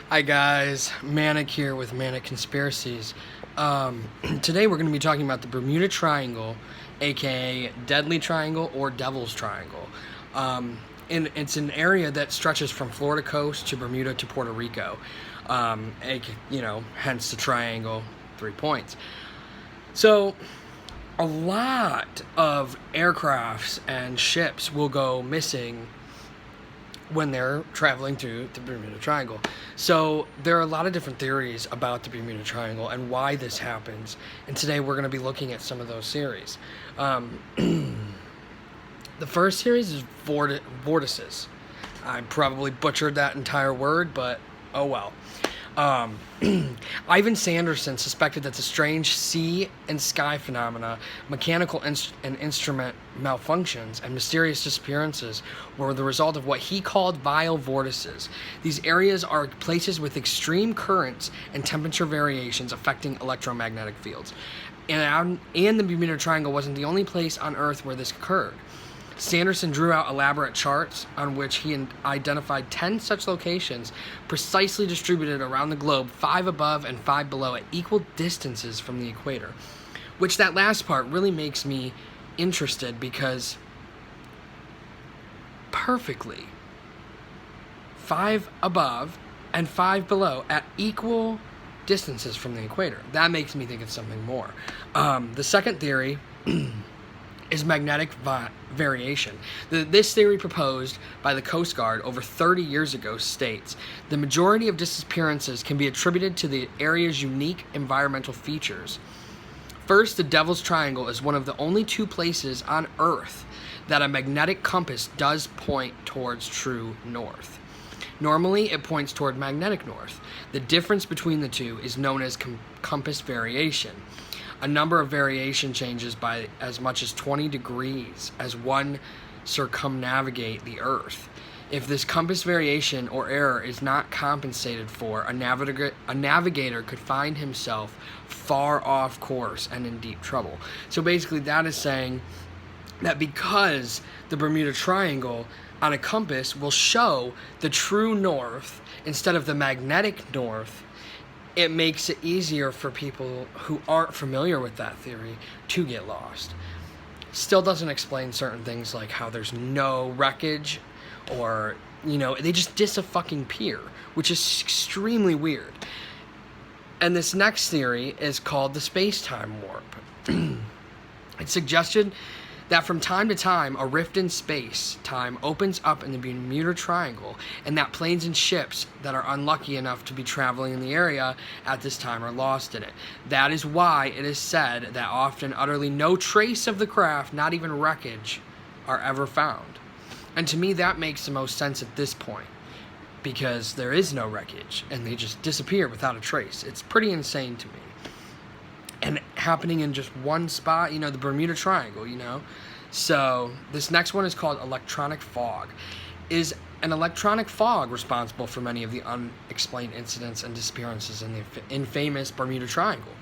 Hi guys, Manic here with Manic Conspiracies. Today we're going to be talking about the Bermuda Triangle, aka Deadly Triangle or Devil's Triangle. And it's an area that stretches from Florida coast to Bermuda to Puerto Rico. Hence the triangle, 3 points. So, a lot of aircrafts and ships will go missing when they're traveling through the Bermuda Triangle. So there are a lot of different theories about the Bermuda Triangle and why this happens. And today we're going to be looking at some of those theories. The first series is vortices. I probably butchered that entire word, but oh well. Ivan Sanderson suspected that the strange sea and sky phenomena, mechanical and instrument malfunctions, and mysterious disappearances were the result of what he called vile vortices. These areas are places with extreme currents and temperature variations affecting electromagnetic fields. And the Bermuda Triangle wasn't the only place on Earth where this occurred. Sanderson drew out elaborate charts on which he identified 10 such locations precisely distributed around the globe, 5 above and 5 below at equal distances from the equator. Which that last part really makes me interested because perfectly 5 above and 5 below at equal distances from the equator. That makes me think it's something more. The second theory is magnetic variation. This theory, proposed by the Coast Guard over 30 years ago, states the majority of disappearances can be attributed to the area's unique environmental features. First, the Devil's Triangle is one of the only 2 places on Earth that a magnetic compass does point towards true north. Normally, it points toward magnetic north. The difference between the two is known as compass variation. A number of variation changes by as much as 20 degrees as one circumnavigate the Earth. If this compass variation or error is not compensated for, a navigator could find himself far off course and in deep trouble. So basically that is saying that because the Bermuda Triangle on a compass will show the true north instead of the magnetic north, it makes it easier for people who aren't familiar with that theory to get lost. Still doesn't explain certain things like how there's no wreckage or, they just disappear, which is extremely weird. And this next theory is called the space-time warp. It's suggested that from time to time, a rift in space-time opens up in the Bermuda Triangle, and that planes and ships that are unlucky enough to be traveling in the area at this time are lost in it. That is why it is said that often utterly no trace of the craft, not even wreckage, are ever found. And to me, that makes the most sense at this point, because there is no wreckage, and they just disappear without a trace. It's pretty insane to me. And happening in just one spot, the Bermuda Triangle, So, this next one is called electronic fog. Is an electronic fog responsible for many of the unexplained incidents and disappearances in the infamous Bermuda Triangle?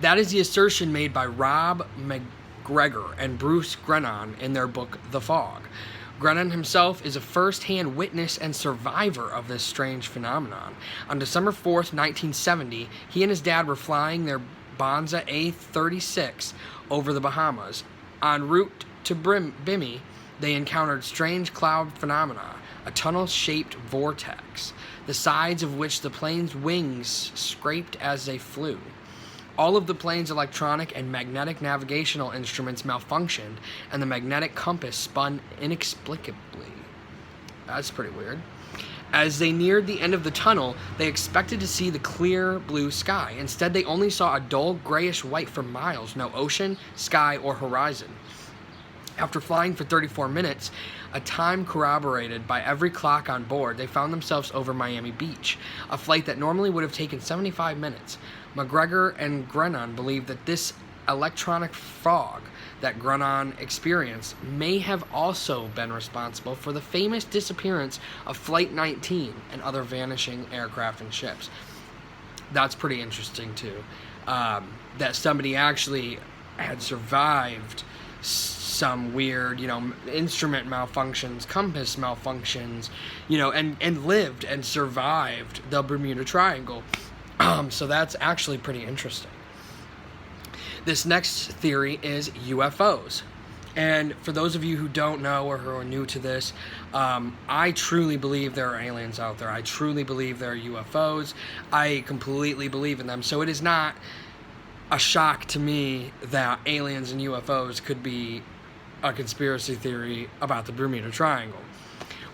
That is the assertion made by Rob McGregor and Bruce Grennan in their book, The Fog. Grennan himself is a first-hand witness and survivor of this strange phenomenon. On December 4th, 1970, he and his dad were flying their Bonza A-36 over the Bahamas. En route to Bimini, they encountered strange cloud phenomena, a tunnel-shaped vortex, the sides of which the plane's wings scraped as they flew. All of the plane's electronic and magnetic navigational instruments malfunctioned, and the magnetic compass spun inexplicably. That's pretty weird. As they neared the end of the tunnel, they expected to see the clear blue sky. Instead, they only saw a dull grayish-white for miles, no ocean, sky, or horizon. After flying for 34 minutes, a time corroborated by every clock on board, they found themselves over Miami Beach, a flight that normally would have taken 75 minutes. McGregor and Grennan believe that this electronic fog that Grennan experienced may have also been responsible for the famous disappearance of Flight 19 and other vanishing aircraft and ships. That's pretty interesting too. That somebody actually had survived some weird, instrument malfunctions, compass malfunctions, and lived and survived the Bermuda Triangle. So that's actually pretty interesting. This next theory is UFOs. And for those of you who don't know or who are new to this, I truly believe there are aliens out there. I truly believe there are UFOs. I completely believe in them. So it is not a shock to me that aliens and UFOs could be a conspiracy theory about the Bermuda Triangle.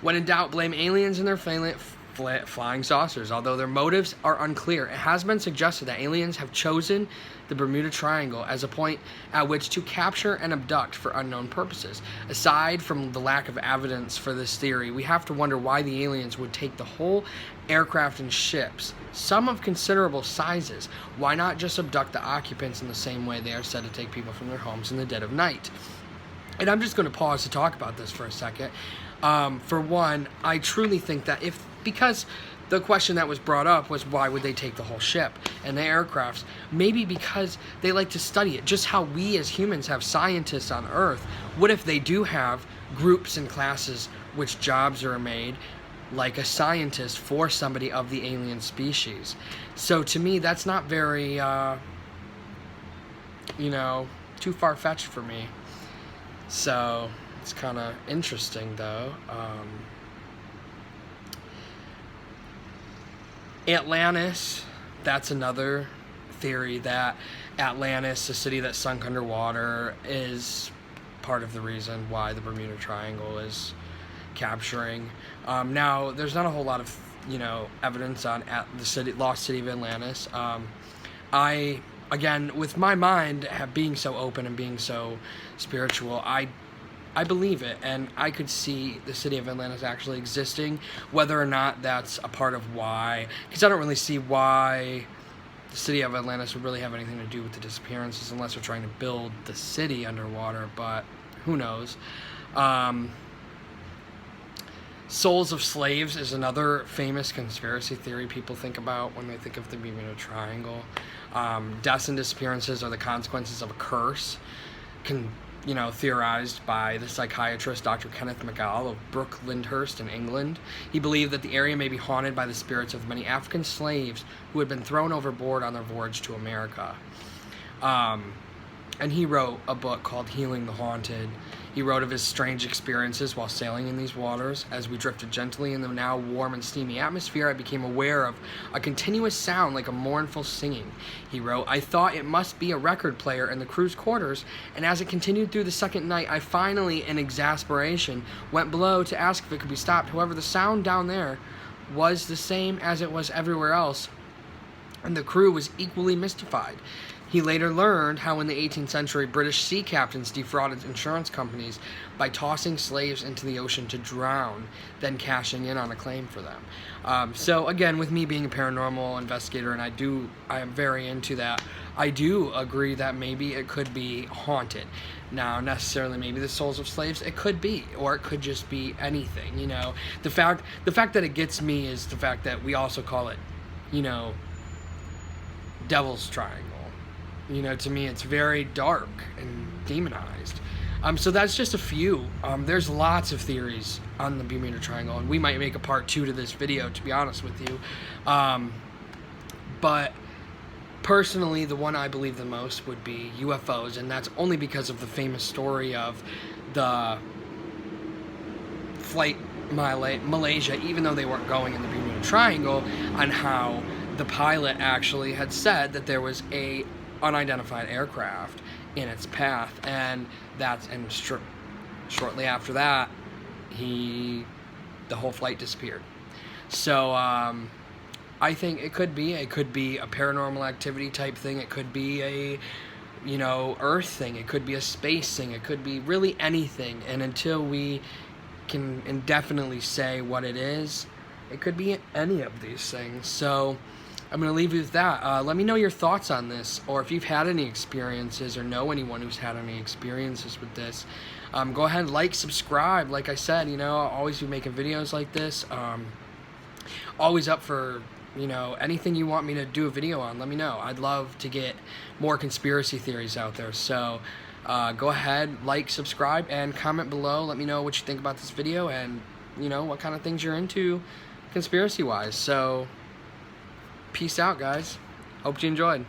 When in doubt, blame aliens and their flying saucers. Although their motives are unclear, it has been suggested that aliens have chosen the Bermuda Triangle as a point at which to capture and abduct for unknown purposes. Aside from the lack of evidence for this theory, we have to wonder why the aliens would take the whole aircraft and ships, some of considerable sizes. Why not just abduct the occupants in the same way they are said to take people from their homes in the dead of night? And I'm just going to pause to talk about this for a second. For one, I truly think that because the question that was brought up was why would they take the whole ship and the aircrafts? Maybe because they like to study it, just how we as humans have scientists on Earth. What if they do have groups and classes which jobs are made like a scientist for somebody of the alien species? So to me, that's not very, too far-fetched for me. So it's kind of interesting, though. Atlantis, that's another theory, that Atlantis, the city that sunk underwater, is part of the reason why the Bermuda Triangle is capturing. Now, there's not a whole lot of, evidence on the lost city of Atlantis. Again, with my mind being so open and being so spiritual, I believe it, and I could see the city of Atlantis actually existing. Whether or not that's a part of why, because I don't really see why the city of Atlantis would really have anything to do with the disappearances unless they're trying to build the city underwater, but who knows. Souls of slaves is another famous conspiracy theory people think about when they think of the Bermuda Triangle. Deaths and disappearances are the consequences of a curse, theorized by the psychiatrist Dr. Kenneth McGall of Brook Lyndhurst in England. He believed that the area may be haunted by the spirits of many African slaves who had been thrown overboard on their voyage to America. And he wrote a book called Healing the Haunted. He wrote of his strange experiences while sailing in these waters. As we drifted gently in the now warm and steamy atmosphere, I became aware of a continuous sound like a mournful singing. He wrote, I thought it must be a record player in the crew's quarters, and as it continued through the second night, I finally, in exasperation, went below to ask if it could be stopped. However, the sound down there was the same as it was everywhere else, and the crew was equally mystified. He later learned how in the 18th century British sea captains defrauded insurance companies by tossing slaves into the ocean to drown, then cashing in on a claim for them. So again, with me being a paranormal investigator, and I am very into that, I do agree that maybe it could be haunted. Now, necessarily maybe the souls of slaves, it could be, or it could just be anything, The fact that it gets me is the fact that we also call it, Devil's Triangle. To me, it's very dark and demonized. So that's just a few. There's lots of theories on the Bermuda Triangle, and we might make a part 2 to this video, to be honest with you. But personally, the one I believe the most would be UFOs, and that's only because of the famous story of the flight Malaysia, even though they weren't going in the Bermuda Triangle, on how the pilot actually had said that there was a unidentified aircraft in its path, and shortly after that, the whole flight disappeared. So I think it could be a paranormal activity type thing. It could be a Earth thing. It could be a space thing. It could be really anything. And until we can indefinitely say what it is, it could be any of these things. So I'm going to leave you with that. Let me know your thoughts on this, or if you've had any experiences or know anyone who's had any experiences with this. Go ahead and subscribe. Like I said, I'll always be making videos like this. Always up for, anything you want me to do a video on, let me know. I'd love to get more conspiracy theories out there. So Go ahead, like, subscribe, and comment below. Let me know what you think about this video and, you know, what kind of things you're into conspiracy-wise. So, peace out, guys. Hope you enjoyed.